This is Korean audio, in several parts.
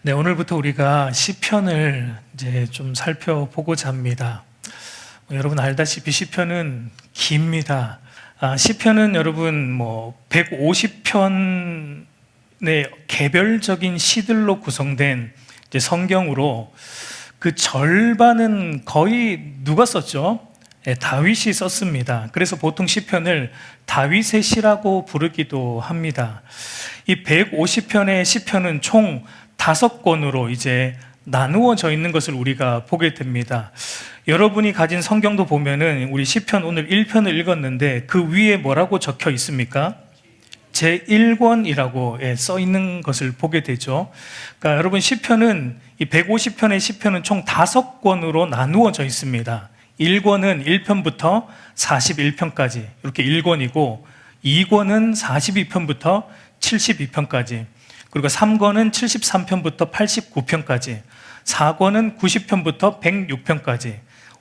네, 오늘부터 우리가 시편을 이제 좀 살펴보고자 합니다. 여러분 알다시피 시편은 깁니다. 시편은 여러분 150편의 개별적인 시들로 구성된 이제 성경으로 그 절반은 거의 누가 썼죠? 네, 다윗이 썼습니다. 그래서 보통 시편을 다윗의 시라고 부르기도 합니다. 이 150편의 시편은 총 5권으로 이제 나누어져 있는 것을 우리가 보게 됩니다. 여러분이 가진 성경도 보면은 우리 시편 오늘 1편을 읽었는데 그 위에 뭐라고 적혀 있습니까? 제1권이라고 써 있는 것을 보게 되죠. 그러니까 여러분 시편은 이 150편의 시편은 총 5권으로 나누어져 있습니다. 1권은 1편부터 41편까지 이렇게 1권이고 2권은 42편부터 72편까지 그리고 3권은 73편부터 89편까지 4권은 90편부터 106편까지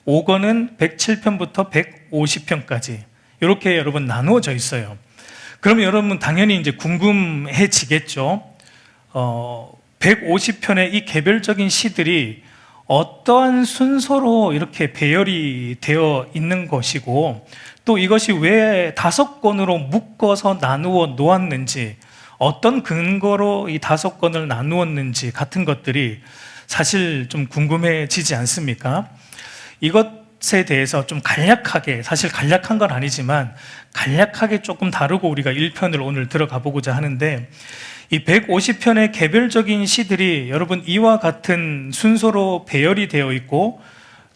5권은 107편부터 150편까지 이렇게 여러분 나누어져 있어요. 그러면 여러분 당연히 이제 궁금해지겠죠. 150편의 이 개별적인 시들이 어떠한 순서로 이렇게 배열이 되어 있는 것이고 또 이것이 왜 5권으로 묶어서 나누어 놓았는지 어떤 근거로 이 5권을 나누었는지 같은 것들이 사실 좀 궁금해지지 않습니까? 이것에 대해서 좀 간략하게, 사실 간략한 건 아니지만 간략하게 조금 다루고 우리가 1편을 오늘 들어가 보고자 하는데 이 150편의 개별적인 시들이 여러분 이와 같은 순서로 배열이 되어 있고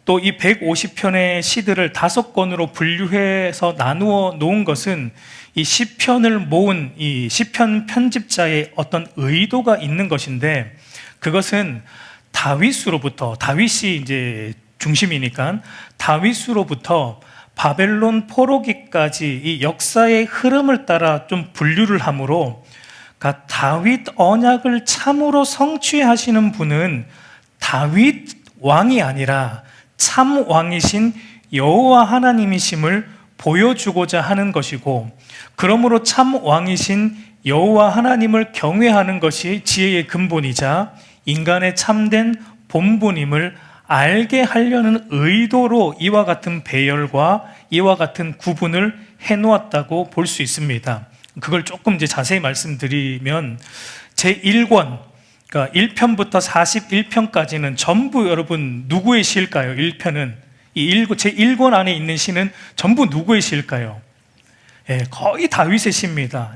또 이 150편의 시들을 5권으로 분류해서 나누어 놓은 것은 이 시편을 모은 이 시편 편집자의 어떤 의도가 있는 것인데 그것은 다윗으로부터, 다윗이 이제 중심이니까 다윗으로부터 바벨론 포로기까지 이 역사의 흐름을 따라 좀 분류를 함으로 그러니까 다윗 언약을 참으로 성취하시는 분은 다윗 왕이 아니라 참 왕이신 여호와 하나님이심을 보여주고자 하는 것이고 그러므로 참 왕이신 여호와 하나님을 경외하는 것이 지혜의 근본이자 인간의 참된 본분임을 알게 하려는 의도로 이와 같은 배열과 이와 같은 구분을 해놓았다고 볼 수 있습니다. 그걸 조금 이제 자세히 말씀드리면 제1권 그러니까 1편부터 41편까지는 전부 여러분 누구의 시일까요? 1편은 제1권 안에 있는 시는 전부 누구의 시일까요? 거의 다윗의 시입니다.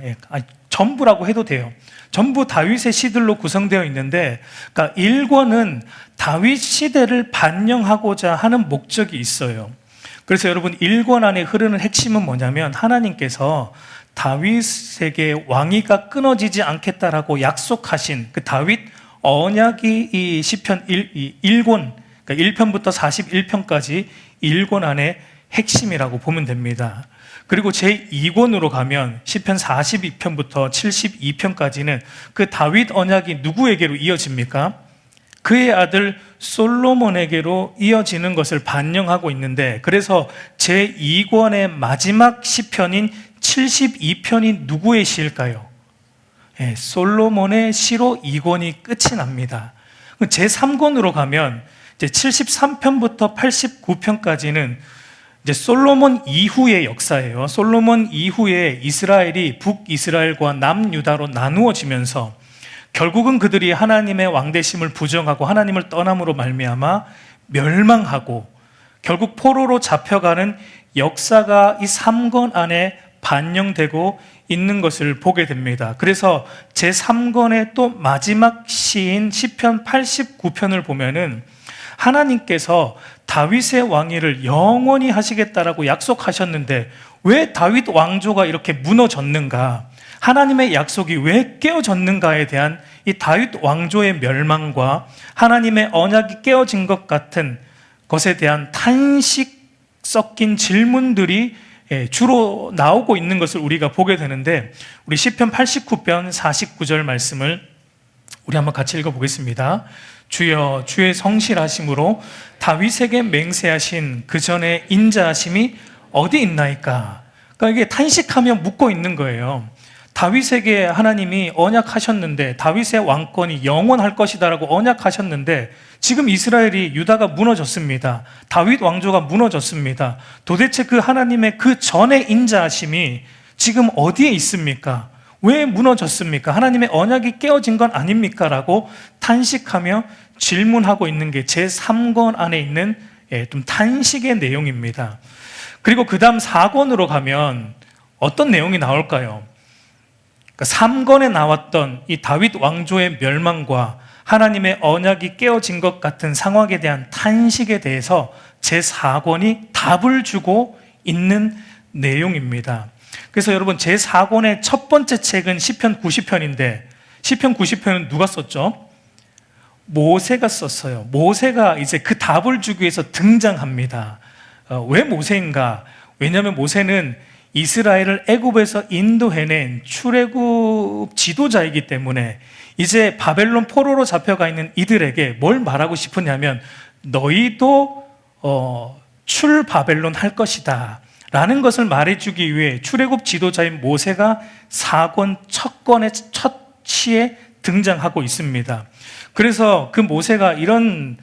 전부라고 해도 돼요. 전부 다윗의 시들로 구성되어 있는데 그러니까 1권은 다윗 시대를 반영하고자 하는 목적이 있어요. 그래서 여러분 1권 안에 흐르는 핵심은 뭐냐면 하나님께서 다윗에게 왕위가 끊어지지 않겠다라고 약속하신 그 다윗 언약이 이 시편 1권 그러니까 1편부터 41편까지 1권 안에 핵심이라고 보면 됩니다. 그리고 제2권으로 가면 시편 42편부터 72편까지는 그 다윗 언약이 누구에게로 이어집니까? 그의 아들 솔로몬에게로 이어지는 것을 반영하고 있는데 그래서 제2권의 마지막 시편인 72편이 누구의 시일까요? 솔로몬의 시로 2권이 끝이 납니다. 제3권으로 가면 이제 73편부터 89편까지는 이제 솔로몬 이후의 역사예요. 솔로몬 이후에 이스라엘이 북이스라엘과 남유다로 나누어지면서 결국은 그들이 하나님의 왕되심을 부정하고 하나님을 떠남으로 말미암아 멸망하고 결국 포로로 잡혀가는 역사가 이 3권 안에 반영되고 있는 것을 보게 됩니다. 그래서 제3권의 또 마지막 시인 시편 89편을 보면은 하나님께서 다윗의 왕위를 영원히 하시겠다라고 약속하셨는데 왜 다윗 왕조가 이렇게 무너졌는가? 하나님의 약속이 왜 깨어졌는가에 대한 이 다윗 왕조의 멸망과 하나님의 언약이 깨어진 것 같은 것에 대한 탄식 섞인 질문들이 주로 나오고 있는 것을 우리가 보게 되는데 우리 시편 89편 49절 말씀을 우리 한번 같이 읽어보겠습니다. 주여 주의 성실하심으로 다윗에게 맹세하신 그 전에 인자하심이 어디 있나이까? 그러니까 이게 탄식하며 묻고 있는 거예요. 다윗에게 하나님이 언약하셨는데, 다윗의 왕권이 영원할 것이다라고 언약하셨는데 지금 이스라엘이, 유다가 무너졌습니다. 다윗 왕조가 무너졌습니다. 도대체 그 하나님의 그 전의 인자하심이 지금 어디에 있습니까? 왜 무너졌습니까? 하나님의 언약이 깨어진 건 아닙니까? 라고 탄식하며 질문하고 있는 게 제3권 안에 있는 좀 탄식의 내용입니다. 그리고 그 다음 4권으로 가면 어떤 내용이 나올까요? 3권에 나왔던 이 다윗 왕조의 멸망과 하나님의 언약이 깨어진 것 같은 상황에 대한 탄식에 대해서 제4권이 답을 주고 있는 내용입니다. 그래서 여러분, 제4권의 첫 번째 책은 시편 90편인데 시편 90편은 누가 썼죠? 모세가 썼어요. 모세가 이제 그 답을 주기 위해서 등장합니다. 왜 모세인가? 왜냐하면 모세는 이스라엘을 애굽에서 인도해낸 출애굽 지도자이기 때문에 이제 바벨론 포로로 잡혀가 있는 이들에게 뭘 말하고 싶으냐면, 너희도 출바벨론 할 것이다 라는 것을 말해주기 위해 출애굽 지도자인 모세가 4권 첫 권의 첫 시에 등장하고 있습니다. 그래서 그 모세가 이런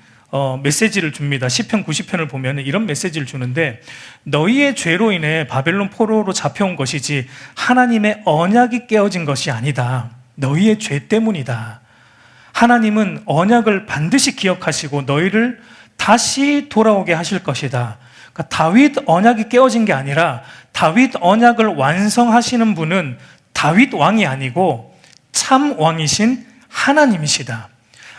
메시지를 줍니다. 시편 90편을 보면 이런 메시지를 주는데, 너희의 죄로 인해 바벨론 포로로 잡혀온 것이지 하나님의 언약이 깨어진 것이 아니다. 너희의 죄 때문이다. 하나님은 언약을 반드시 기억하시고 너희를 다시 돌아오게 하실 것이다. 그러니까 다윗 언약이 깨어진 게 아니라 다윗 언약을 완성하시는 분은 다윗 왕이 아니고 참 왕이신 하나님이시다.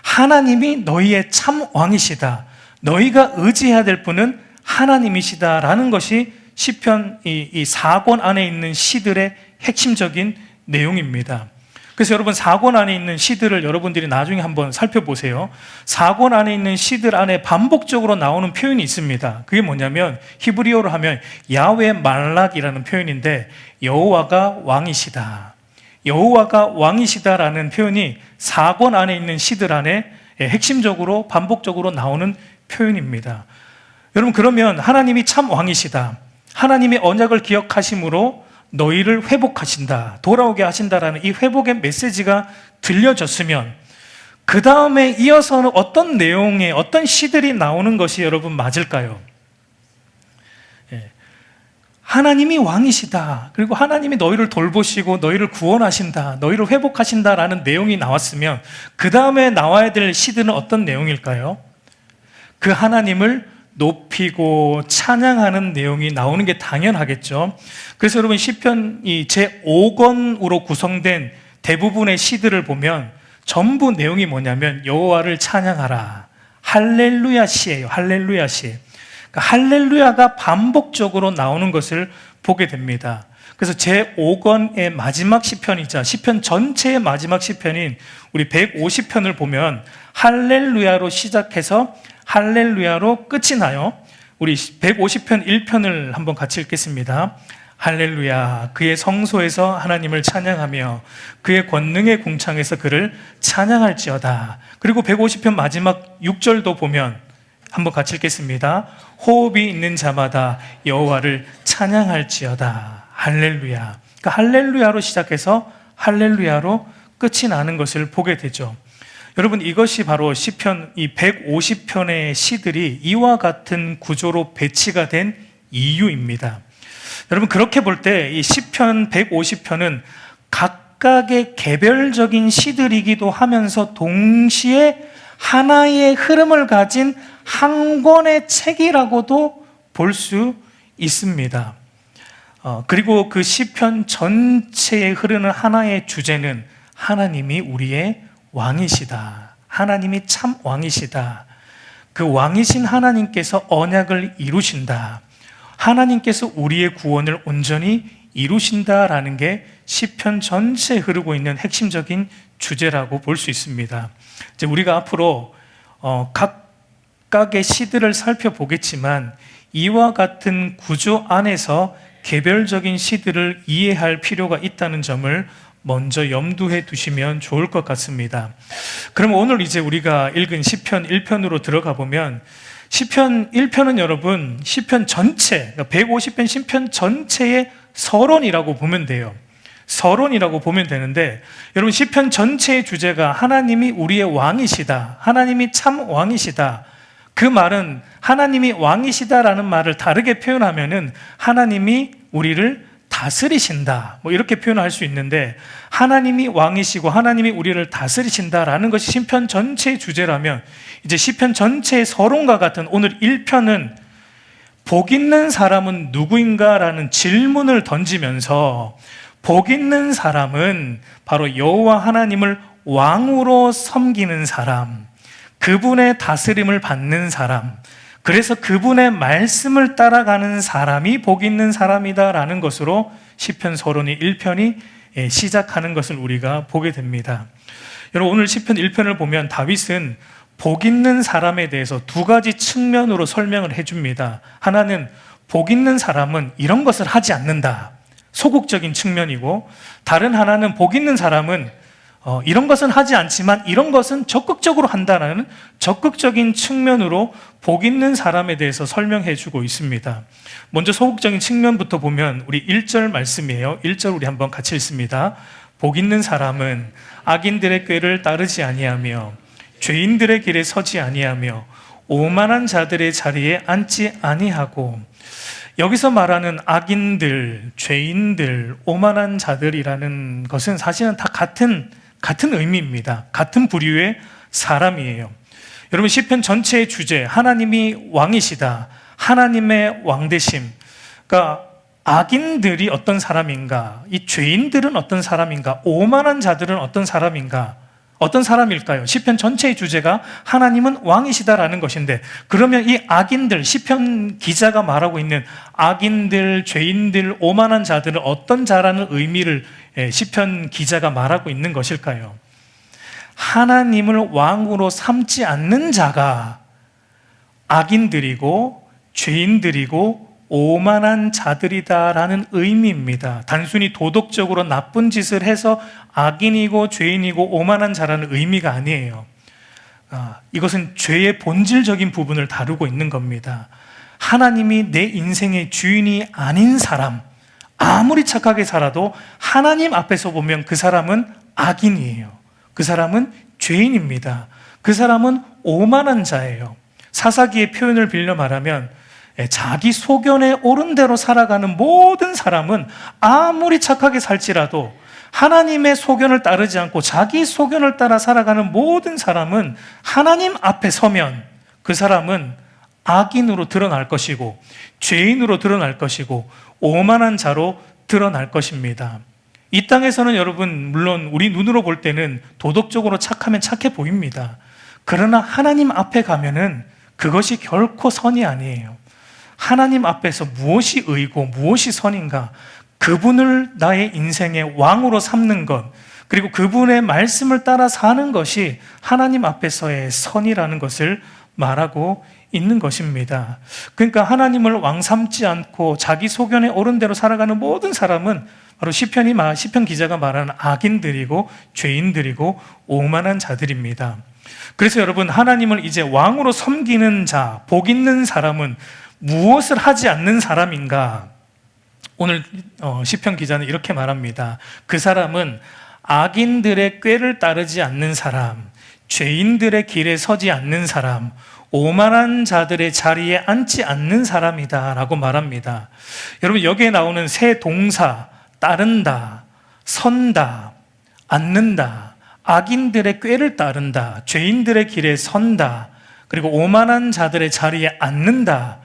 하나님이 너희의 참 왕이시다. 너희가 의지해야 될 분은 하나님이시다라는 것이 시편 이 4권 안에 있는 시들의 핵심적인 내용입니다. 그래서 여러분, 4권 안에 있는 시들을 여러분들이 나중에 한번 살펴보세요. 4권 안에 있는 시들 안에 반복적으로 나오는 표현이 있습니다. 그게 뭐냐면 히브리어로 하면 야훼 말락이라는 표현인데, 여호와가 왕이시다. 여호와가 왕이시다라는 표현이 4권 안에 있는 시들 안에 핵심적으로 반복적으로 나오는 표현입니다. 여러분, 그러면 하나님이 참 왕이시다, 하나님의 언약을 기억하심으로 너희를 회복하신다, 돌아오게 하신다라는 이 회복의 메시지가 들려졌으면 그 다음에 이어서는 어떤 내용의 어떤 시들이 나오는 것이 여러분 맞을까요? 하나님이 왕이시다, 그리고 하나님이 너희를 돌보시고 너희를 구원하신다, 너희를 회복하신다라는 내용이 나왔으면 그 다음에 나와야 될 시들은 어떤 내용일까요? 그 하나님을 높이고 찬양하는 내용이 나오는 게 당연하겠죠. 그래서 여러분, 시편이 제5권으로 구성된 대부분의 시들을 보면 전부 내용이 뭐냐면 여호와를 찬양하라, 할렐루야 시예요. 할렐루야 시. 그러니까 할렐루야가 반복적으로 나오는 것을 보게 됩니다. 그래서 제5권의 마지막 시편이자 시편 전체의 마지막 시편인 우리 150편을 보면 할렐루야로 시작해서 할렐루야로 끝이 나요. 우리 150편 1편을 한번 같이 읽겠습니다. 할렐루야, 그의 성소에서 하나님을 찬양하며 그의 권능의 궁창에서 그를 찬양할지어다. 그리고 150편 마지막 6절도 보면 한번 같이 읽겠습니다. 호흡이 있는 자마다 여호와를 찬양할지어다. 할렐루야. 그러니까 할렐루야로 시작해서 할렐루야로 끝이 나는 것을 보게 되죠. 여러분, 이것이 바로 시편 이 150편의 시들이 이와 같은 구조로 배치가 된 이유입니다. 여러분, 그렇게 볼 때 이 시편 150편은 각각의 개별적인 시들이기도 하면서 동시에 하나의 흐름을 가진 한 권의 책이라고도 볼 수 있습니다. 그리고 그 시편 전체에 흐르는 하나의 주제는 하나님이 우리의 왕이시다, 하나님이 참 왕이시다, 그 왕이신 하나님께서 언약을 이루신다, 하나님께서 우리의 구원을 온전히 이루신다라는 게 시편 전체에 흐르고 있는 핵심적인 주제라고 볼 수 있습니다. 이제 우리가 앞으로 각각의 시들을 살펴보겠지만 이와 같은 구조 안에서 개별적인 시들을 이해할 필요가 있다는 점을 먼저 염두해 두시면 좋을 것 같습니다. 그럼 오늘 이제 우리가 읽은 시편 1편으로 들어가 보면, 시편 1편은 여러분 시편 전체, 150편 시편 전체의 서론이라고 보면 돼요. 서론이라고 보면 되는데, 여러분 시편 전체의 주제가 하나님이 우리의 왕이시다, 하나님이 참 왕이시다. 그 말은 하나님이 왕이시다라는 말을 다르게 표현하면은 하나님이 우리를 다스리신다, 뭐 이렇게 표현할 수 있는데, 하나님이 왕이시고 하나님이 우리를 다스리신다라는 것이 시편 전체의 주제라면, 이제 시편 전체의 서론과 같은 오늘 1편은 복 있는 사람은 누구인가라는 질문을 던지면서, 복 있는 사람은 바로 여호와 하나님을 왕으로 섬기는 사람, 그분의 다스림을 받는 사람, 그래서 그분의 말씀을 따라가는 사람이 복 있는 사람이다라는 것으로 시편 서론이 1편이 시작하는 것을 우리가 보게 됩니다. 여러분, 오늘 시편 1편을 보면 다윗은 복 있는 사람에 대해서 두 가지 측면으로 설명을 해줍니다. 하나는 복 있는 사람은 이런 것을 하지 않는다, 소극적인 측면이고, 다른 하나는 복 있는 사람은 이런 것은 하지 않지만 이런 것은 적극적으로 한다는 적극적인 측면으로 복 있는 사람에 대해서 설명해 주고 있습니다. 먼저 소극적인 측면부터 보면 우리 1절 말씀이에요. 1절 우리 한번 같이 읽습니다. 복 있는 사람은 악인들의 꾀를 따르지 아니하며 죄인들의 길에 서지 아니하며 오만한 자들의 자리에 앉지 아니하고, 여기서 말하는 악인들, 죄인들, 오만한 자들이라는 것은 사실은 다 같은 의미입니다. 같은 부류의 사람이에요. 여러분, 시편 전체의 주제, 하나님이 왕이시다, 하나님의 왕되심, 그러니까 악인들이 어떤 사람인가, 이 죄인들은 어떤 사람인가, 오만한 자들은 어떤 사람인가, 어떤 사람일까요? 시편 전체의 주제가 하나님은 왕이시다라는 것인데, 그러면 이 악인들, 시편 기자가 말하고 있는 악인들, 죄인들, 오만한 자들은 어떤 자라는 의미를 시편 기자가 말하고 있는 것일까요? 하나님을 왕으로 삼지 않는 자가 악인들이고 죄인들이고 오만한 자들이다라는 의미입니다. 단순히 도덕적으로 나쁜 짓을 해서 악인이고 죄인이고 오만한 자라는 의미가 아니에요. 이것은 죄의 본질적인 부분을 다루고 있는 겁니다. 하나님이 내 인생의 주인이 아닌 사람, 아무리 착하게 살아도 하나님 앞에서 보면 그 사람은 악인이에요. 그 사람은 죄인입니다. 그 사람은 오만한 자예요. 사사기의 표현을 빌려 말하면 자기 소견에 옳은 대로 살아가는 모든 사람은 아무리 착하게 살지라도 하나님의 소견을 따르지 않고 자기 소견을 따라 살아가는 모든 사람은 하나님 앞에 서면 그 사람은 악인으로 드러날 것이고 죄인으로 드러날 것이고 오만한 자로 드러날 것입니다. 이 땅에서는 여러분, 물론 우리 눈으로 볼 때는 도덕적으로 착하면 착해 보입니다. 그러나 하나님 앞에 가면은 그것이 결코 선이 아니에요. 하나님 앞에서 무엇이 의고 무엇이 선인가, 그분을 나의 인생의 왕으로 삼는 것, 그리고 그분의 말씀을 따라 사는 것이 하나님 앞에서의 선이라는 것을 말하고 있는 것입니다. 그러니까 하나님을 왕 삼지 않고 자기 소견에 옳은 대로 살아가는 모든 사람은 바로 시편 기자가 말하는 악인들이고 죄인들이고 오만한 자들입니다. 그래서 여러분, 하나님을 이제 왕으로 섬기는 자, 복 있는 사람은 무엇을 하지 않는 사람인가? 오늘 시편 기자는 이렇게 말합니다. 그 사람은 악인들의 꾀를 따르지 않는 사람, 죄인들의 길에 서지 않는 사람, 오만한 자들의 자리에 앉지 않는 사람이다 라고 말합니다. 여러분, 여기에 나오는 세 동사, 따른다, 선다, 앉는다, 악인들의 꾀를 따른다, 죄인들의 길에 선다, 그리고 오만한 자들의 자리에 앉는다.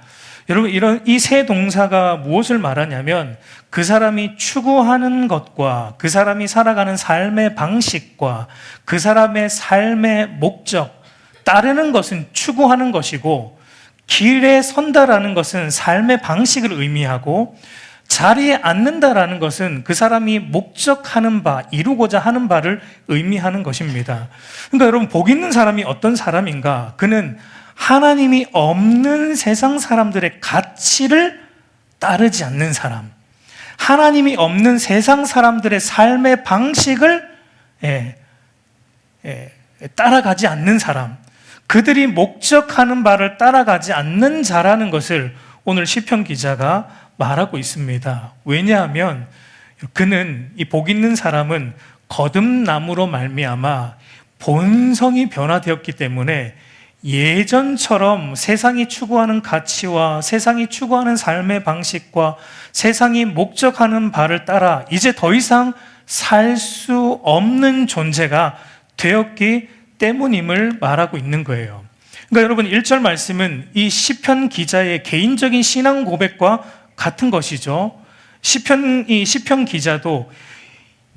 여러분, 이 세 동사가 무엇을 말하냐면 그 사람이 추구하는 것과 그 사람이 살아가는 삶의 방식과 그 사람의 삶의 목적, 따르는 것은 추구하는 것이고 길에 선다라는 것은 삶의 방식을 의미하고 자리에 앉는다라는 것은 그 사람이 목적하는 바, 이루고자 하는 바를 의미하는 것입니다. 그러니까 여러분, 복 있는 사람이 어떤 사람인가? 그는 하나님이 없는 세상 사람들의 가치를 따르지 않는 사람, 하나님이 없는 세상 사람들의 삶의 방식을 따라가지 않는 사람, 그들이 목적하는 바를 따라가지 않는 자라는 것을 오늘 시편 기자가 말하고 있습니다. 왜냐하면 그는, 이 복 있는 사람은 거듭남으로 말미암아 본성이 변화되었기 때문에 예전처럼 세상이 추구하는 가치와 세상이 추구하는 삶의 방식과 세상이 목적하는 바를 따라 이제 더 이상 살 수 없는 존재가 되었기 때문임을 말하고 있는 거예요. 그러니까 여러분 1절 말씀은 이 시편 기자의 개인적인 신앙 고백과 같은 것이죠. 시편 기자도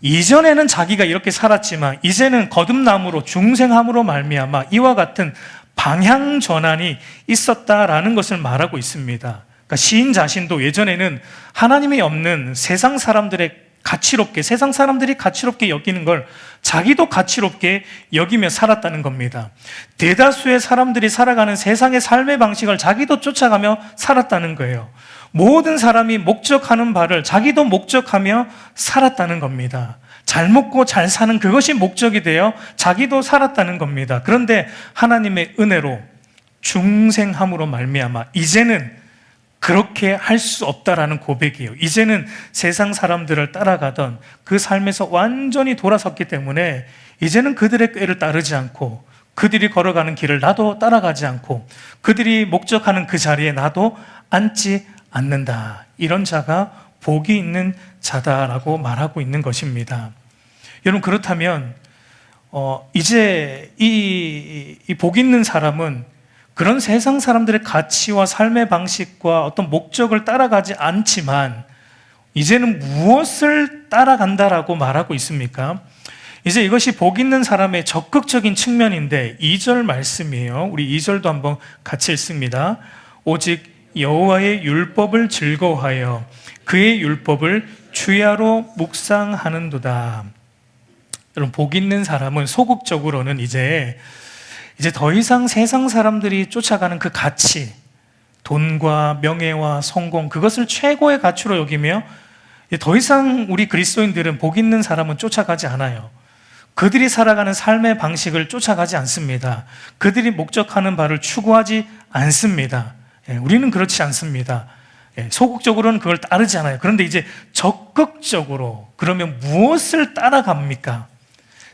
이전에는 자기가 이렇게 살았지만 이제는 거듭남으로 중생함으로 말미암아 이와 같은 방향 전환이 있었다라는 것을 말하고 있습니다. 그러니까 시인 자신도 예전에는 하나님이 없는 세상 사람들이 가치롭게 여기는 걸 자기도 가치롭게 여기며 살았다는 겁니다. 대다수의 사람들이 살아가는 세상의 삶의 방식을 자기도 쫓아가며 살았다는 거예요. 모든 사람이 목적하는 바를 자기도 목적하며 살았다는 겁니다. 잘 먹고 잘 사는 그것이 목적이 되어 자기도 살았다는 겁니다. 그런데 하나님의 은혜로 중생함으로 말미암아 이제는 그렇게 할 수 없다라는 고백이에요. 이제는 세상 사람들을 따라가던 그 삶에서 완전히 돌아섰기 때문에 이제는 그들의 꾀를 따르지 않고 그들이 걸어가는 길을 나도 따라가지 않고 그들이 목적하는 그 자리에 나도 앉지 않는다. 이런 자가 복이 있는 자다라고 말하고 있는 것입니다. 여러분 그렇다면 이제 이 복 있는 사람은 그런 세상 사람들의 가치와 삶의 방식과 어떤 목적을 따라가지 않지만 이제는 무엇을 따라간다라고 말하고 있습니까? 이제 이것이 복 있는 사람의 적극적인 측면인데 2절 말씀이에요. 우리 2절도 한번 같이 읽습니다. 오직 여호와의 율법을 즐거워하여 그의 율법을 주야로 묵상하는도다. 여러분 복 있는 사람은 소극적으로는 이제 더 이상 세상 사람들이 쫓아가는 그 가치, 돈과 명예와 성공, 그것을 최고의 가치로 여기며 더 이상 우리 그리스도인들은 복 있는 사람은 쫓아가지 않아요. 그들이 살아가는 삶의 방식을 쫓아가지 않습니다. 그들이 목적하는 바를 추구하지 않습니다. 우리는 그렇지 않습니다. 소극적으로는 그걸 따르지 않아요. 그런데 이제 적극적으로, 그러면 무엇을 따라갑니까?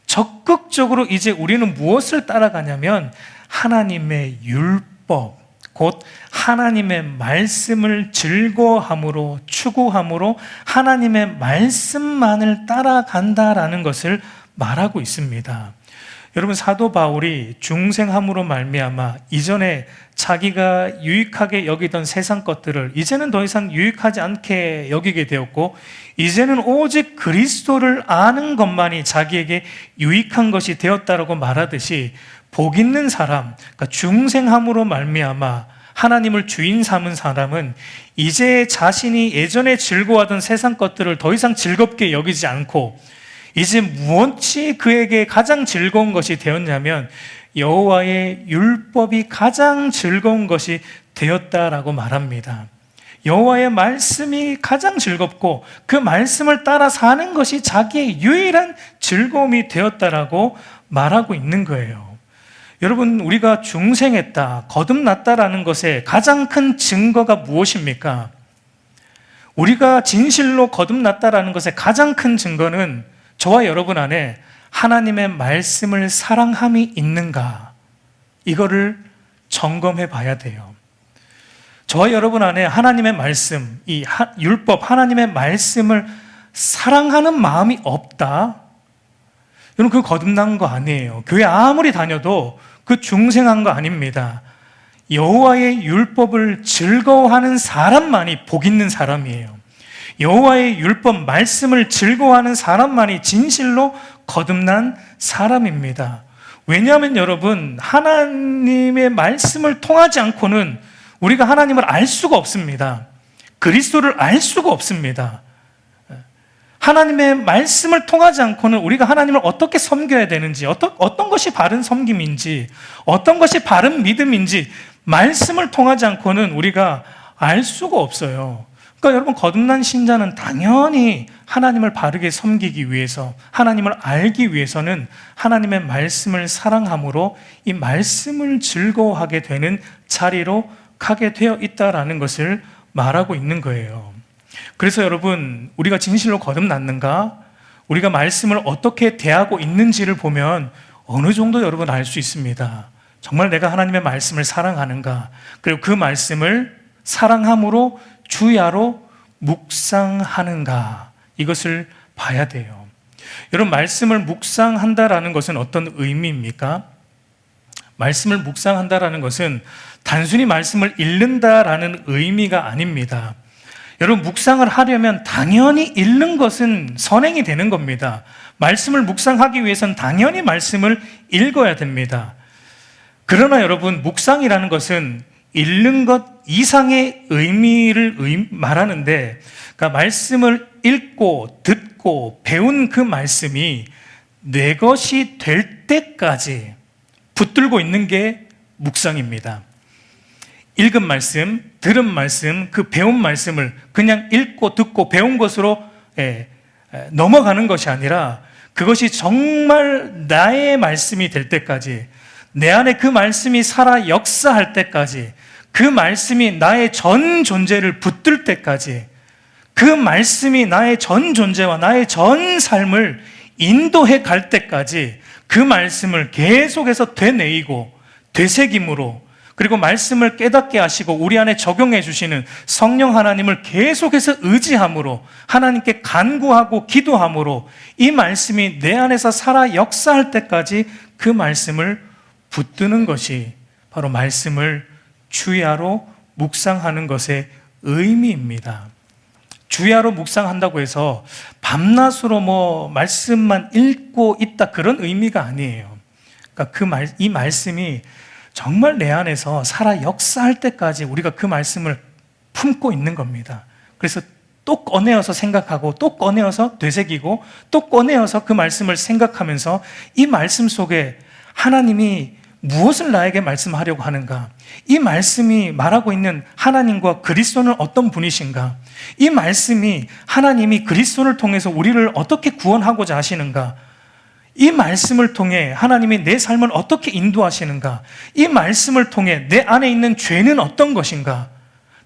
적극적으로 이제 우리는 무엇을 따라가냐면 하나님의 율법, 곧 하나님의 말씀을 즐거워함으로 추구함으로 하나님의 말씀만을 따라간다라는 것을 말하고 있습니다. 여러분 사도 바울이 중생함으로 말미암아 이전에 자기가 유익하게 여기던 세상 것들을 이제는 더 이상 유익하지 않게 여기게 되었고 이제는 오직 그리스도를 아는 것만이 자기에게 유익한 것이 되었다라고 말하듯이 복 있는 사람, 그러니까 중생함으로 말미암아 하나님을 주인 삼은 사람은 이제 자신이 예전에 즐거워하던 세상 것들을 더 이상 즐겁게 여기지 않고 이제 무엇이 그에게 가장 즐거운 것이 되었냐면 여호와의 율법이 가장 즐거운 것이 되었다라고 말합니다. 여호와의 말씀이 가장 즐겁고 그 말씀을 따라 사는 것이 자기의 유일한 즐거움이 되었다라고 말하고 있는 거예요. 여러분 우리가 중생했다, 거듭났다라는 것의 가장 큰 증거가 무엇입니까? 우리가 진실로 거듭났다라는 것의 가장 큰 증거는 저와 여러분 안에 하나님의 말씀을 사랑함이 있는가, 이거를 점검해 봐야 돼요. 저와 여러분 안에 하나님의 말씀, 이 율법, 하나님의 말씀을 사랑하는 마음이 없다? 여러분 그거 거듭난 거 아니에요. 교회 아무리 다녀도 그 중생한 거 아닙니다. 여호와의 율법을 즐거워하는 사람만이 복 있는 사람이에요. 여호와의 율법 말씀을 즐거워하는 사람만이 진실로 거듭난 사람입니다. 왜냐하면 여러분 하나님의 말씀을 통하지 않고는 우리가 하나님을 알 수가 없습니다. 그리스도를 알 수가 없습니다. 하나님의 말씀을 통하지 않고는 우리가 하나님을 어떻게 섬겨야 되는지, 어떤 것이 바른 섬김인지, 어떤 것이 바른 믿음인지 말씀을 통하지 않고는 우리가 알 수가 없어요. 그러니까 여러분 거듭난 신자는 당연히 하나님을 바르게 섬기기 위해서, 하나님을 알기 위해서는 하나님의 말씀을 사랑함으로 이 말씀을 즐거워하게 되는 자리로 가게 되어 있다라는 것을 말하고 있는 거예요. 그래서 여러분, 우리가 진실로 거듭났는가? 우리가 말씀을 어떻게 대하고 있는지를 보면 어느 정도 여러분 알 수 있습니다. 정말 내가 하나님의 말씀을 사랑하는가? 그리고 그 말씀을 사랑함으로 주야로 묵상하는가? 이것을 봐야 돼요. 여러분, 말씀을 묵상한다라는 것은 어떤 의미입니까? 말씀을 묵상한다라는 것은 단순히 말씀을 읽는다라는 의미가 아닙니다. 여러분, 묵상을 하려면 당연히 읽는 것은 선행이 되는 겁니다. 말씀을 묵상하기 위해서는 당연히 말씀을 읽어야 됩니다. 그러나 여러분, 묵상이라는 것은 읽는 것 이상의 의미를 말하는데, 그러니까 말씀을 읽고 듣고 배운 그 말씀이 내 것이 될 때까지 붙들고 있는 게 묵상입니다. 읽은 말씀, 들은 말씀, 그 배운 말씀을 그냥 읽고 듣고 배운 것으로 넘어가는 것이 아니라 그것이 정말 나의 말씀이 될 때까지, 내 안에 그 말씀이 살아 역사할 때까지, 그 말씀이 나의 전 존재를 붙들 때까지, 그 말씀이 나의 전 존재와 나의 전 삶을 인도해 갈 때까지 그 말씀을 계속해서 되뇌이고 되새김으로, 그리고 말씀을 깨닫게 하시고 우리 안에 적용해 주시는 성령 하나님을 계속해서 의지함으로, 하나님께 간구하고 기도함으로 이 말씀이 내 안에서 살아 역사할 때까지 그 말씀을 붙드는 것이 바로 말씀을 주야로 묵상하는 것의 의미입니다. 주야로 묵상한다고 해서 밤낮으로 말씀만 읽고 있다, 그런 의미가 아니에요. 그러니까 이 말씀이 정말 내 안에서 살아 역사할 때까지 우리가 그 말씀을 품고 있는 겁니다. 그래서 또 꺼내어서 생각하고, 또 꺼내어서 되새기고, 또 꺼내어서 그 말씀을 생각하면서 이 말씀 속에 하나님이 무엇을 나에게 말씀하려고 하는가? 이 말씀이 말하고 있는 하나님과 그리스도는 어떤 분이신가? 이 말씀이 하나님이 그리스도를 통해서 우리를 어떻게 구원하고자 하시는가? 이 말씀을 통해 하나님이 내 삶을 어떻게 인도하시는가? 이 말씀을 통해 내 안에 있는 죄는 어떤 것인가?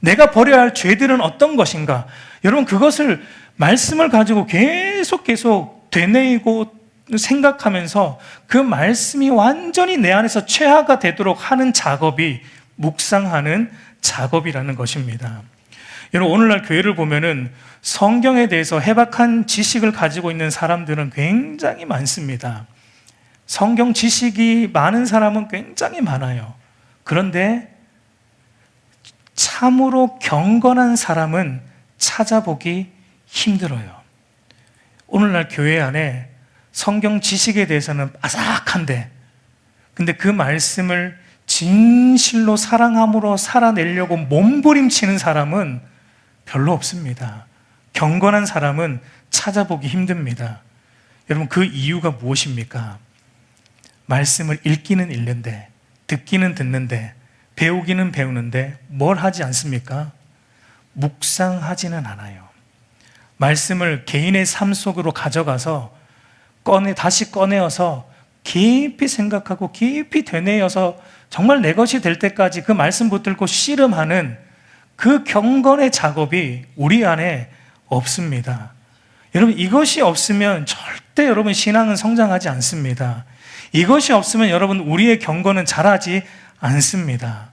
내가 버려야 할 죄들은 어떤 것인가? 여러분, 그것을 말씀을 가지고 계속 되뇌이고 생각하면서 그 말씀이 완전히 내 안에서 최하가 되도록 하는 작업이 묵상하는 작업이라는 것입니다. 여러분, 오늘날 교회를 보면은 성경에 대해서 해박한 지식을 가지고 있는 사람들은 굉장히 많습니다. 성경 지식이 많은 사람은 굉장히 많아요. 그런데 참으로 경건한 사람은 찾아보기 힘들어요. 오늘날 교회 안에 성경 지식에 대해서는 빠삭한데, 근데 그 말씀을 진실로 사랑함으로 살아내려고 몸부림치는 사람은 별로 없습니다. 경건한 사람은 찾아보기 힘듭니다. 여러분, 그 이유가 무엇입니까? 말씀을 읽기는 읽는데, 듣기는 듣는데, 배우기는 배우는데 뭘 하지 않습니까? 묵상하지는 않아요. 말씀을 개인의 삶 속으로 가져가서 다시 꺼내어서 깊이 생각하고 깊이 되뇌어서 정말 내 것이 될 때까지 그 말씀 붙들고 씨름하는 그 경건의 작업이 우리 안에 없습니다. 여러분, 이것이 없으면 절대 여러분 신앙은 성장하지 않습니다. 이것이 없으면 여러분 우리의 경건은 자라지 않습니다.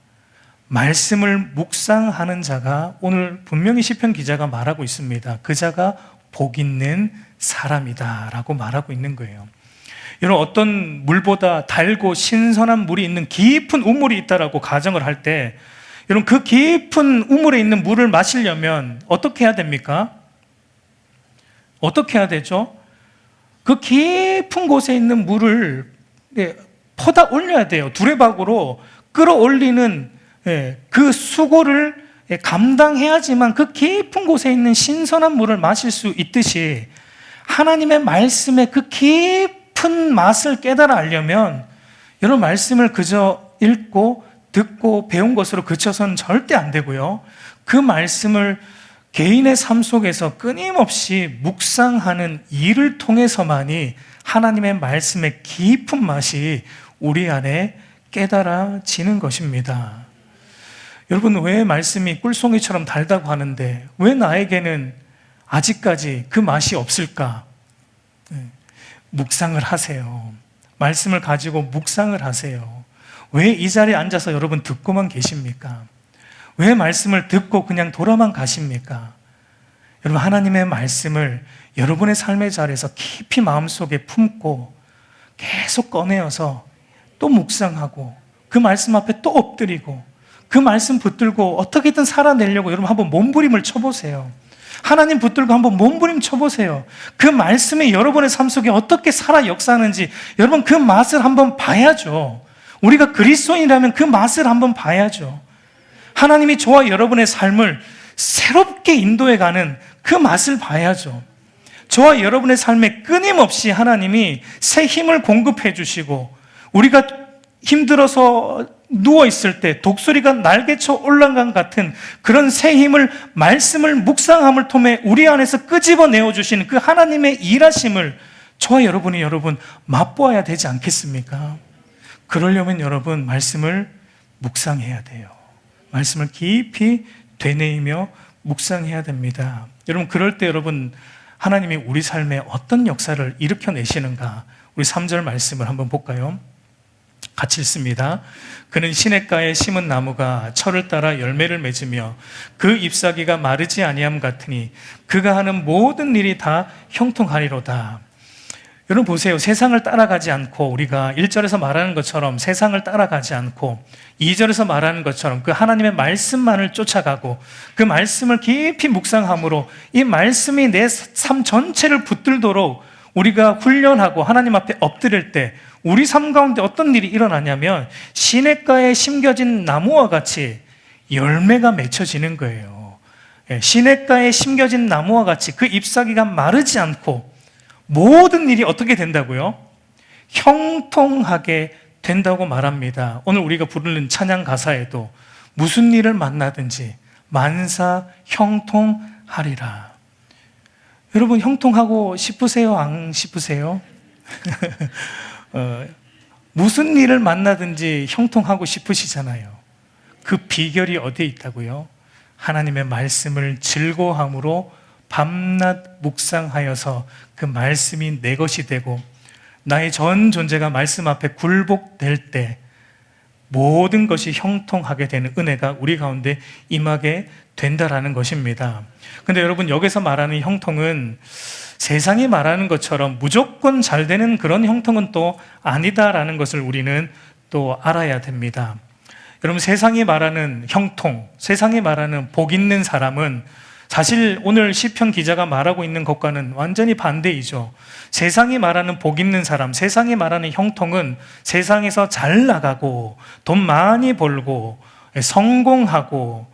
말씀을 묵상하는 자가, 오늘 분명히 시편 기자가 말하고 있습니다. 그 자가 복 있는 사람이다 라고 말하고 있는 거예요. 여러분, 어떤 물보다 달고 신선한 물이 있는 깊은 우물이 있다라고 가정을 할 때, 여러분, 그 깊은 우물에 있는 물을 마시려면 어떻게 해야 됩니까? 어떻게 해야 되죠? 그 깊은 곳에 있는 물을 퍼다 올려야 돼요. 두레박으로 끌어올리는 그 수고를 감당해야지만 그 깊은 곳에 있는 신선한 물을 마실 수 있듯이, 하나님의 말씀의 그 깊은 맛을 깨달아 알려면 여러분, 말씀을 그저 읽고 듣고 배운 것으로 그쳐서는 절대 안 되고요, 그 말씀을 개인의 삶 속에서 끊임없이 묵상하는 일을 통해서만이 하나님의 말씀의 깊은 맛이 우리 안에 깨달아지는 것입니다. 여러분, 왜 말씀이 꿀송이처럼 달다고 하는데 왜 나에게는 아직까지 그 맛이 없을까? 묵상을 하세요. 말씀을 가지고 묵상을 하세요. 왜 이 자리에 앉아서 여러분 듣고만 계십니까? 왜 말씀을 듣고 그냥 돌아만 가십니까? 여러분, 하나님의 말씀을 여러분의 삶의 자리에서 깊이 마음속에 품고 계속 꺼내어서 또 묵상하고 그 말씀 앞에 또 엎드리고 그 말씀 붙들고 어떻게든 살아내려고 여러분 한번 몸부림을 쳐보세요. 하나님 붙들고 한번 몸부림 쳐보세요. 그 말씀이 여러분의 삶 속에 어떻게 살아 역사하는지 여러분 그 맛을 한번 봐야죠. 우리가 그리스도인이라면 그 맛을 한번 봐야죠. 하나님이 저와 여러분의 삶을 새롭게 인도해가는 그 맛을 봐야죠. 저와 여러분의 삶에 끊임없이 하나님이 새 힘을 공급해 주시고 우리가 힘들어서 누워있을 때 독수리가 날개쳐 올라간 같은 그런 새 힘을 말씀을 묵상함을 통해 우리 안에서 끄집어내어 주시는 그 하나님의 일하심을 저와 여러분이 맛보아야 되지 않겠습니까? 그러려면 여러분 말씀을 묵상해야 돼요. 말씀을 깊이 되뇌이며 묵상해야 됩니다. 여러분, 그럴 때 여러분 하나님이 우리 삶에 어떤 역사를 일으켜내시는가, 우리 3절 말씀을 한번 볼까요? 같이 읽습니다. 그는 시냇가에 심은 나무가 철을 따라 열매를 맺으며 그 잎사귀가 마르지 아니함 같으니 그가 하는 모든 일이 다 형통하리로다. 여러분 보세요. 세상을 따라가지 않고 우리가 1절에서 말하는 것처럼 세상을 따라가지 않고 2절에서 말하는 것처럼 그 하나님의 말씀만을 쫓아가고 그 말씀을 깊이 묵상함으로 이 말씀이 내 삶 전체를 붙들도록 우리가 훈련하고 하나님 앞에 엎드릴 때 우리 삶 가운데 어떤 일이 일어나냐면 시냇가에 심겨진 나무와 같이 열매가 맺혀지는 거예요. 시냇가에 심겨진 나무와 같이 그 잎사귀가 마르지 않고 모든 일이 어떻게 된다고요? 형통하게 된다고 말합니다. 오늘 우리가 부르는 찬양 가사에도 무슨 일을 만나든지 만사 형통하리라. 여러분 형통하고 싶으세요? 안 싶으세요? 무슨 일을 만나든지 형통하고 싶으시잖아요. 그 비결이 어디에 있다고요? 하나님의 말씀을 즐거워함으로 밤낮 묵상하여서 그 말씀이 내 것이 되고 나의 전 존재가 말씀 앞에 굴복될 때 모든 것이 형통하게 되는 은혜가 우리 가운데 임하게 된다라는 것입니다. 근데 여러분 여기서 말하는 형통은 세상이 말하는 것처럼 무조건 잘 되는 그런 형통은 또 아니다라는 것을 우리는 또 알아야 됩니다. 여러분 세상이 말하는 형통, 세상이 말하는 복 있는 사람은 사실 오늘 시편 기자가 말하고 있는 것과는 완전히 반대이죠. 세상이 말하는 복 있는 사람, 세상이 말하는 형통은 세상에서 잘 나가고 돈 많이 벌고 성공하고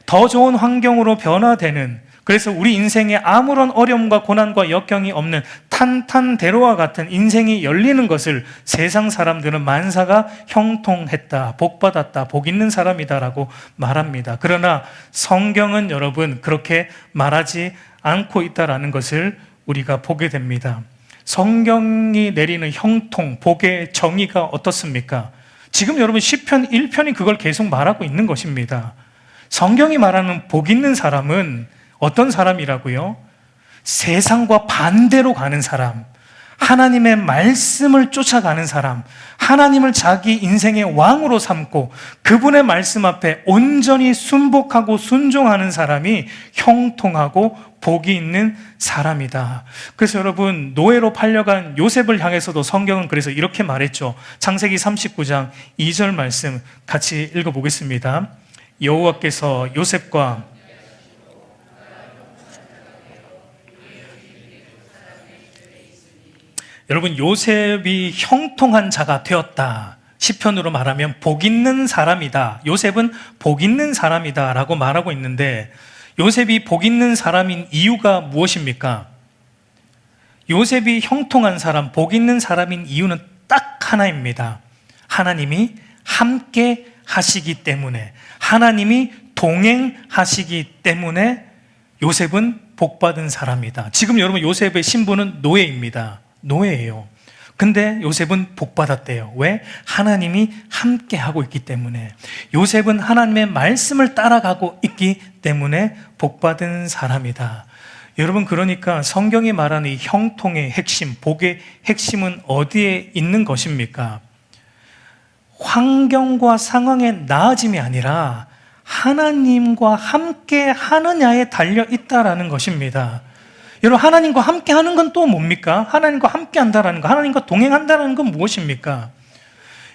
더 좋은 환경으로 변화되는, 그래서 우리 인생에 아무런 어려움과 고난과 역경이 없는 탄탄대로와 같은 인생이 열리는 것을 세상 사람들은 만사가 형통했다, 복받았다, 복 있는 사람이다라고 말합니다. 그러나 성경은 여러분 그렇게 말하지 않고 있다라는 것을 우리가 보게 됩니다. 성경이 내리는 형통, 복의 정의가 어떻습니까? 지금 여러분 시편 1편이 그걸 계속 말하고 있는 것입니다. 성경이 말하는 복 있는 사람은 어떤 사람이라고요? 세상과 반대로 가는 사람, 하나님의 말씀을 쫓아가는 사람, 하나님을 자기 인생의 왕으로 삼고 그분의 말씀 앞에 온전히 순복하고 순종하는 사람이 형통하고 복이 있는 사람이다. 그래서 여러분 노예로 팔려간 요셉을 향해서도 성경은 그래서 이렇게 말했죠. 창세기 39장 2절 말씀 같이 읽어보겠습니다. 여호와께서 요셉과 여러분 요셉이 형통한 자가 되었다. 시편으로 말하면 복 있는 사람이다. 요셉은 복 있는 사람이다 라고 말하고 있는데 요셉이 복 있는 사람인 이유가 무엇입니까? 요셉이 형통한 사람, 복 있는 사람인 이유는 딱 하나입니다. 하나님이 함께 하시기 때문에, 하나님이 동행하시기 때문에 요셉은 복받은 사람이다. 지금 여러분 요셉의 신분은 노예입니다. 노예예요. 근데 요셉은 복받았대요. 왜? 하나님이 함께 하고 있기 때문에. 요셉은 하나님의 말씀을 따라가고 있기 때문에 복받은 사람이다. 여러분, 그러니까 성경이 말하는 이 형통의 핵심, 복의 핵심은 어디에 있는 것입니까? 환경과 상황의 나아짐이 아니라 하나님과 함께 하느냐에 달려 있다라는 것입니다. 여러분, 하나님과 함께 하는 건 또 뭡니까? 하나님과 함께 한다라는 거, 하나님과 동행한다는 건 무엇입니까?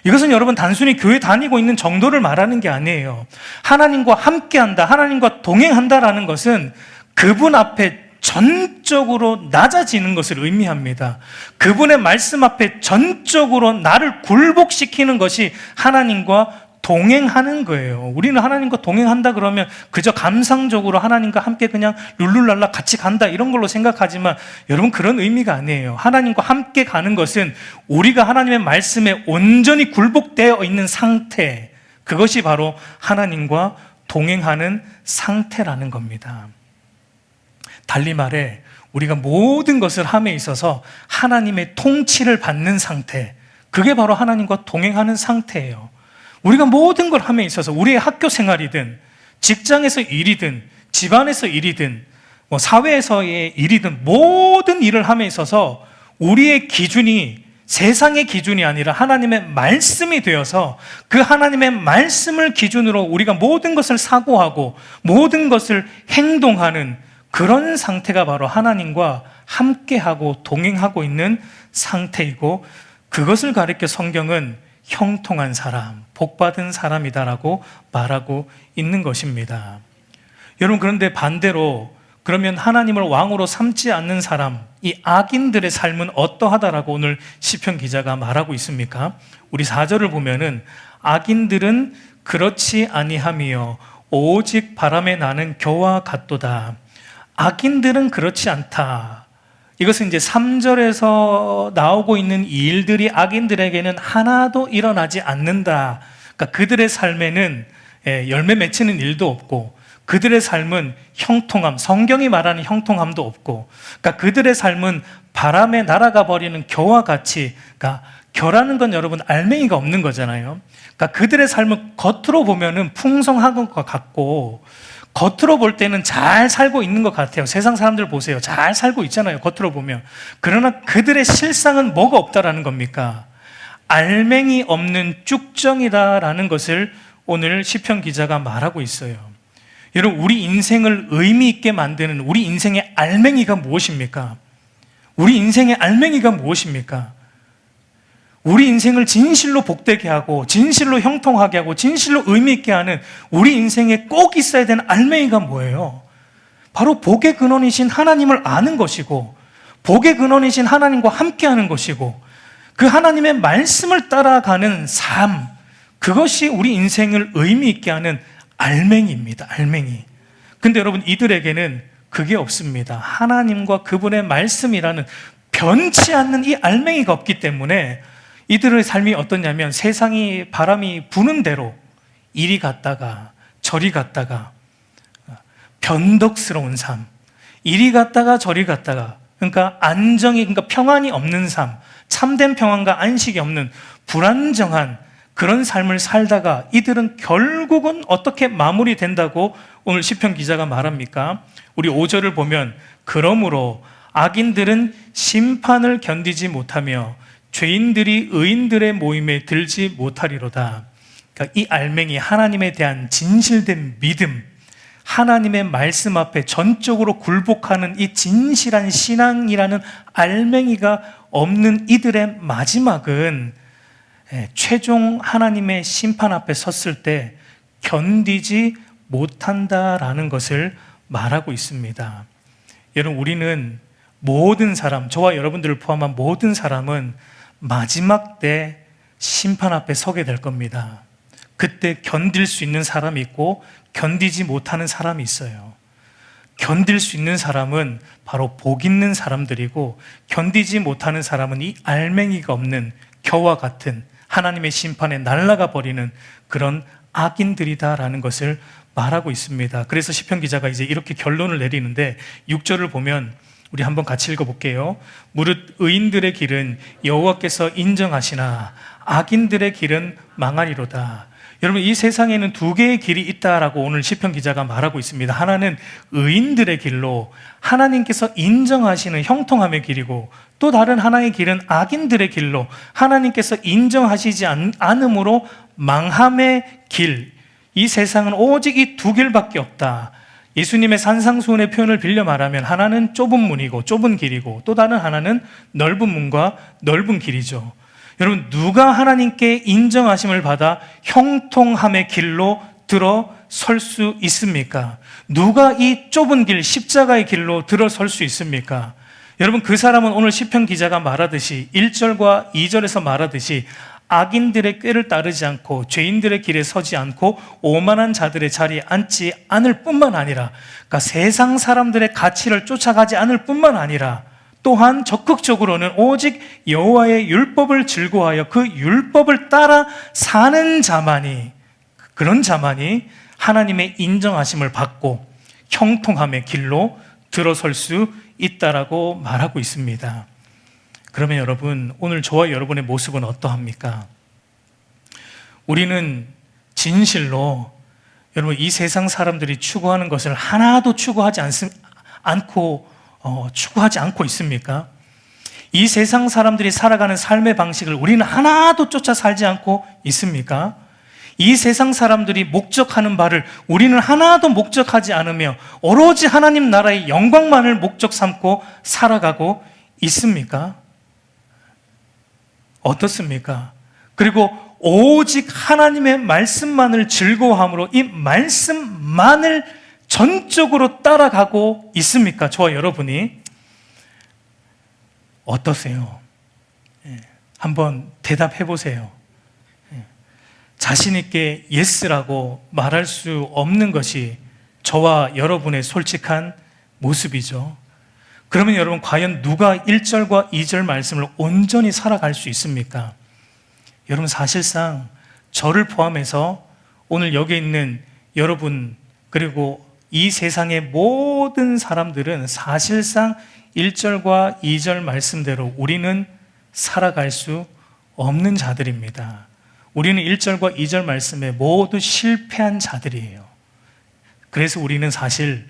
이것은 여러분 단순히 교회 다니고 있는 정도를 말하는 게 아니에요. 하나님과 함께 한다, 하나님과 동행한다라는 것은 그분 앞에 전적으로 낮아지는 것을 의미합니다. 그분의 말씀 앞에 전적으로 나를 굴복시키는 것이 하나님과 동행하는 거예요. 우리는 하나님과 동행한다 그러면 그저 감상적으로 하나님과 함께 그냥 룰루랄라 같이 간다 이런 걸로 생각하지만 여러분, 그런 의미가 아니에요. 하나님과 함께 가는 것은 우리가 하나님의 말씀에 온전히 굴복되어 있는 상태, 그것이 바로 하나님과 동행하는 상태라는 겁니다. 달리 말해 우리가 모든 것을 함에 있어서 하나님의 통치를 받는 상태, 그게 바로 하나님과 동행하는 상태예요. 우리가 모든 걸 함에 있어서 우리의 학교 생활이든 직장에서 일이든 집안에서 일이든 사회에서의 일이든 모든 일을 함에 있어서 우리의 기준이 세상의 기준이 아니라 하나님의 말씀이 되어서 그 하나님의 말씀을 기준으로 우리가 모든 것을 사고하고 모든 것을 행동하는 그런 상태가 바로 하나님과 함께하고 동행하고 있는 상태이고, 그것을 가리켜 성경은 형통한 사람, 복받은 사람이다라고 말하고 있는 것입니다. 여러분, 그런데 반대로 그러면 하나님을 왕으로 삼지 않는 사람, 이 악인들의 삶은 어떠하다라고 오늘 시편 기자가 말하고 있습니까? 우리 4절을 보면은 악인들은 그렇지 아니하며 오직 바람에 나는 겨와 같도다. 악인들은 그렇지 않다. 이것은 이제 3절에서 나오고 있는 이 일들이 악인들에게는 하나도 일어나지 않는다. 그러니까 그들의 삶에는 열매 맺히는 일도 없고, 그들의 삶은 형통함, 성경이 말하는 형통함도 없고, 그러니까 그들의 삶은 바람에 날아가 버리는 겨와 같이, 그러니까 겨라는 건 여러분 알맹이가 없는 거잖아요. 그러니까 그들의 삶은 겉으로 보면은 풍성한 것 같고, 겉으로 볼 때는 잘 살고 있는 것 같아요. 세상 사람들 보세요. 잘 살고 있잖아요, 겉으로 보면. 그러나 그들의 실상은 뭐가 없다라는 겁니까? 알맹이 없는 쭉정이다라는 것을 오늘 시편 기자가 말하고 있어요. 여러분, 우리 인생을 의미 있게 만드는 우리 인생의 알맹이가 무엇입니까? 우리 인생의 알맹이가 무엇입니까? 우리 인생을 진실로 복되게 하고 진실로 형통하게 하고 진실로 의미 있게 하는 우리 인생에 꼭 있어야 되는 알맹이가 뭐예요? 바로 복의 근원이신 하나님을 아는 것이고, 복의 근원이신 하나님과 함께하는 것이고, 그 하나님의 말씀을 따라가는 삶, 그것이 우리 인생을 의미 있게 하는 알맹이입니다. 알맹이. 근데 여러분, 이들에게는 그게 없습니다. 하나님과 그분의 말씀이라는 변치 않는 이 알맹이가 없기 때문에 이들의 삶이 어떠냐면 세상이 바람이 부는 대로 이리 갔다가 저리 갔다가 변덕스러운 삶, 이리 갔다가 저리 갔다가, 그러니까 안정이, 그러니까 평안이 없는 삶, 참된 평안과 안식이 없는 불안정한 그런 삶을 살다가 이들은 결국은 어떻게 마무리된다고 오늘 시편 기자가 말합니까? 우리 5절을 보면 그러므로 악인들은 심판을 견디지 못하며 죄인들이 의인들의 모임에 들지 못하리로다. 그러니까 이 알맹이, 하나님에 대한 진실된 믿음, 하나님의 말씀 앞에 전적으로 굴복하는 이 진실한 신앙이라는 알맹이가 없는 이들의 마지막은 최종 하나님의 심판 앞에 섰을 때 견디지 못한다라는 것을 말하고 있습니다. 여러분, 우리는 모든 사람, 저와 여러분들을 포함한 모든 사람은 마지막 때 심판 앞에 서게 될 겁니다. 그때 견딜 수 있는 사람이 있고 견디지 못하는 사람이 있어요. 견딜 수 있는 사람은 바로 복 있는 사람들이고, 견디지 못하는 사람은 이 알맹이가 없는 겨와 같은 하나님의 심판에 날아가 버리는 그런 악인들이다라는 것을 말하고 있습니다. 그래서 시편 기자가 이제 이렇게 결론을 내리는데 6절을 보면 우리 한번 같이 읽어볼게요. 무릇 의인들의 길은 여호와께서 인정하시나 악인들의 길은 망하리로다. 여러분, 이 세상에는 두 개의 길이 있다라고 오늘 시편 기자가 말하고 있습니다. 하나는 의인들의 길로 하나님께서 인정하시는 형통함의 길이고, 또 다른 하나의 길은 악인들의 길로 하나님께서 인정하시지 않음으로 망함의 길. 이 세상은 오직 이 두 길밖에 없다. 예수님의 산상수훈의 표현을 빌려 말하면 하나는 좁은 문이고 좁은 길이고, 또 다른 하나는 넓은 문과 넓은 길이죠. 여러분, 누가 하나님께 인정하심을 받아 형통함의 길로 들어설 수 있습니까? 누가 이 좁은 길, 십자가의 길로 들어설 수 있습니까? 여러분, 그 사람은 오늘 시편 기자가 말하듯이 1절과 2절에서 말하듯이 악인들의 꾀를 따르지 않고 죄인들의 길에 서지 않고 오만한 자들의 자리에 앉지 않을 뿐만 아니라, 그러니까 세상 사람들의 가치를 쫓아가지 않을 뿐만 아니라, 또한 적극적으로는 오직 여호와의 율법을 즐거워하여 그 율법을 따라 사는 자만이, 그런 자만이 하나님의 인정하심을 받고 형통함의 길로 들어설 수 있다라고 말하고 있습니다. 그러면 여러분, 오늘 저와 여러분의 모습은 어떠합니까? 우리는 진실로 여러분, 이 세상 사람들이 추구하는 것을 하나도 추구하지 않고 있습니까? 이 세상 사람들이 살아가는 삶의 방식을 우리는 하나도 쫓아 살지 않고 있습니까? 이 세상 사람들이 목적하는 바를 우리는 하나도 목적하지 않으며 오로지 하나님 나라의 영광만을 목적 삼고 살아가고 있습니까? 어떻습니까? 그리고 오직 하나님의 말씀만을 즐거워함으로 이 말씀만을 전적으로 따라가고 있습니까? 저와 여러분이 어떠세요? 한번 대답해 보세요. 자신 있게 예스라고 말할 수 없는 것이 저와 여러분의 솔직한 모습이죠. 그러면 여러분, 과연 누가 1절과 2절 말씀을 온전히 살아갈 수 있습니까? 여러분, 사실상 저를 포함해서 오늘 여기 있는 여러분, 그리고 이 세상의 모든 사람들은 사실상 1절과 2절 말씀대로 우리는 살아갈 수 없는 자들입니다. 우리는 1절과 2절 말씀에 모두 실패한 자들이에요. 그래서 우리는 사실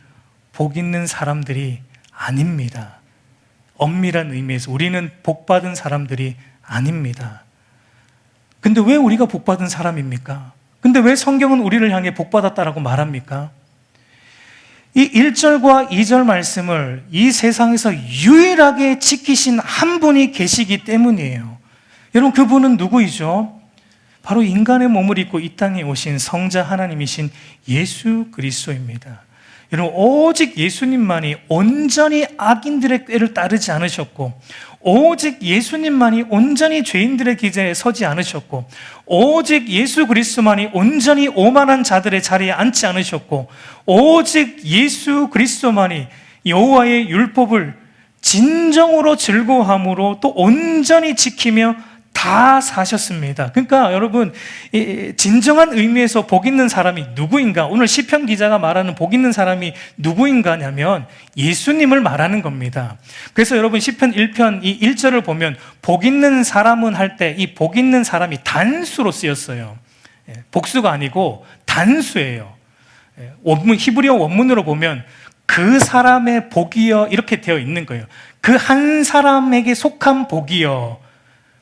복 있는 사람들이 아닙니다. 엄밀한 의미에서 우리는 복받은 사람들이 아닙니다. 근데 왜 우리가 복받은 사람입니까? 근데 왜 성경은 우리를 향해 복받았다라고 말합니까? 이 1절과 2절 말씀을 이 세상에서 유일하게 지키신 한 분이 계시기 때문이에요. 여러분, 그분은 누구이죠? 바로 인간의 몸을 입고 이 땅에 오신 성자 하나님이신 예수 그리스도입니다. 여러분, 오직 예수님만이 온전히 악인들의 꾀를 따르지 않으셨고, 오직 예수님만이 온전히 죄인들의 기제에 서지 않으셨고, 오직 예수 그리스도만이 온전히 오만한 자들의 자리에 앉지 않으셨고, 오직 예수 그리스도만이 여호와의 율법을 진정으로 즐거워함으로 또 온전히 지키며 다 사셨습니다. 그러니까 여러분, 진정한 의미에서 복 있는 사람이 누구인가? 오늘 시편 기자가 말하는 복 있는 사람이 누구인가냐면 예수님을 말하는 겁니다. 그래서 여러분, 시편 1편 이 1절을 보면 복 있는 사람은 할 때 이 복 있는 사람이 단수로 쓰였어요. 복수가 아니고 단수예요. 히브리어 원문으로 보면 그 사람의 복이여 이렇게 되어 있는 거예요. 그 한 사람에게 속한 복이여,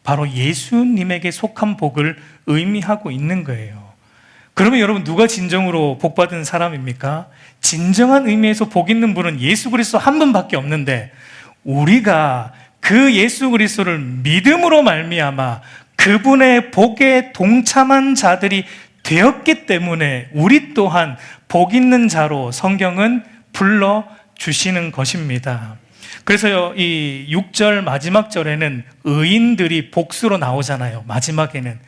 바로 예수님에게 속한 복을 의미하고 있는 거예요. 그러면 여러분, 누가 진정으로 복받은 사람입니까? 진정한 의미에서 복 있는 분은 예수 그리스도 한 분밖에 없는데, 우리가 그 예수 그리스도를 믿음으로 말미암아 그분의 복에 동참한 자들이 되었기 때문에 우리 또한 복 있는 자로 성경은 불러주시는 것입니다. 그래서 이 6절 마지막 절에는 의인들이 복수로 나오잖아요. 마지막에는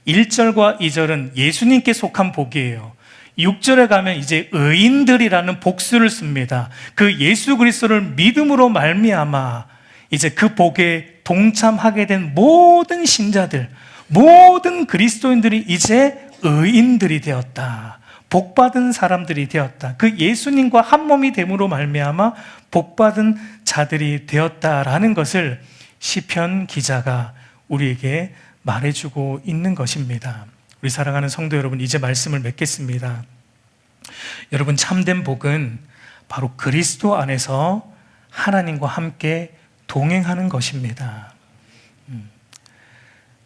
1절과 2절은 예수님께 속한 복이에요. 6절에 가면 이제 의인들이라는 복수를 씁니다. 그 예수 그리스도를 믿음으로 말미암아 이제 그 복에 동참하게 된 모든 신자들, 모든 그리스도인들이 이제 의인들이 되었다. 복받은 사람들이 되었다. 그 예수님과 한 몸이 됨으로 말미암아 복받은 자들이 되었다라는 것을 시편 기자가 우리에게 말해주고 있는 것입니다. 우리 사랑하는 성도 여러분, 이제 말씀을 맺겠습니다. 여러분, 참된 복은 바로 그리스도 안에서 하나님과 함께 동행하는 것입니다.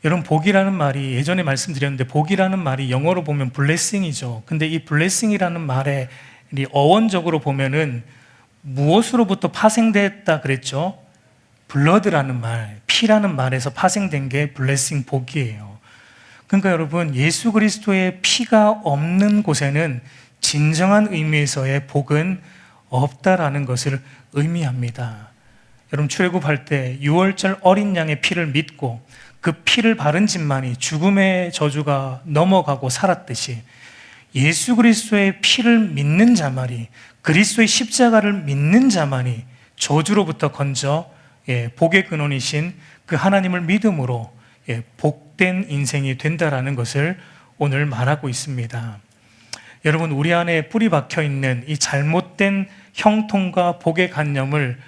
여러분, 복이라는 말이, 예전에 말씀드렸는데 복이라는 말이 영어로 보면 blessing이죠. 근데 이 blessing이라는 말의 어원적으로 보면은 무엇으로부터 파생됐다 그랬죠? blood라는 말, 피라는 말에서 파생된 게 blessing, 복이에요. 그러니까 여러분, 예수 그리스도의 피가 없는 곳에는 진정한 의미에서의 복은 없다라는 것을 의미합니다. 여러분, 출애굽할 때 6월절 어린 양의 피를 믿고 그 피를 바른 집만이 죽음의 저주가 넘어가고 살았듯이 예수 그리스도의 피를 믿는 자만이, 그리스도의 십자가를 믿는 자만이 저주로부터 건져 복의 근원이신 그 하나님을 믿음으로 복된 인생이 된다라는 것을 오늘 말하고 있습니다. 여러분, 우리 안에 뿌리 박혀 있는 이 잘못된 형통과 복의 관념을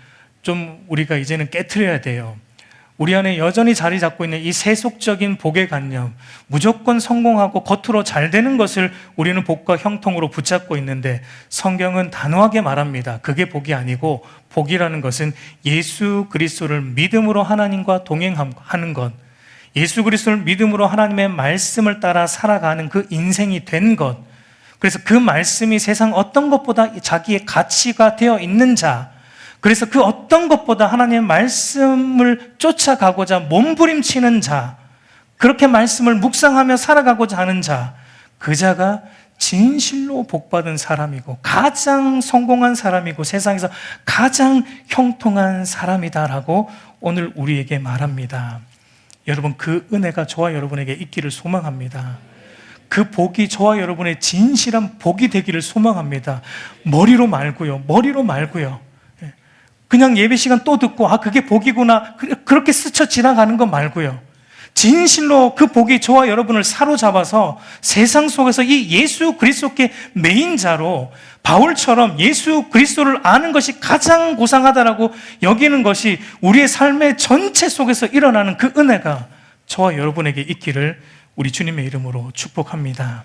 좀 우리가 이제는 깨트려야 돼요. 우리 안에 여전히 자리 잡고 있는 이 세속적인 복의 관념, 무조건 성공하고 겉으로 잘 되는 것을 우리는 복과 형통으로 붙잡고 있는데, 성경은 단호하게 말합니다. 그게 복이 아니고, 복이라는 것은 예수 그리스도를 믿음으로 하나님과 동행하는 것, 예수 그리스도를 믿음으로 하나님의 말씀을 따라 살아가는 그 인생이 된 것, 그래서 그 말씀이 세상 어떤 것보다 자기의 가치가 되어 있는 자, 그래서 그 어떤 것보다 하나님의 말씀을 쫓아가고자 몸부림치는 자, 그렇게 말씀을 묵상하며 살아가고자 하는 자, 그 자가 진실로 복받은 사람이고 가장 성공한 사람이고 세상에서 가장 형통한 사람이다라고 오늘 우리에게 말합니다. 여러분, 그 은혜가 저와 여러분에게 있기를 소망합니다. 그 복이 저와 여러분의 진실한 복이 되기를 소망합니다. 머리로 말고요. 그냥 예배 시간 또 듣고 그게 복이구나 그렇게 스쳐 지나가는 거 말고요. 진실로 그 복이 저와 여러분을 사로잡아서 세상 속에서 이 예수 그리스도께 메인 자로, 바울처럼 예수 그리스도를 아는 것이 가장 고상하다라고 여기는 것이 우리의 삶의 전체 속에서 일어나는 그 은혜가 저와 여러분에게 있기를 우리 주님의 이름으로 축복합니다.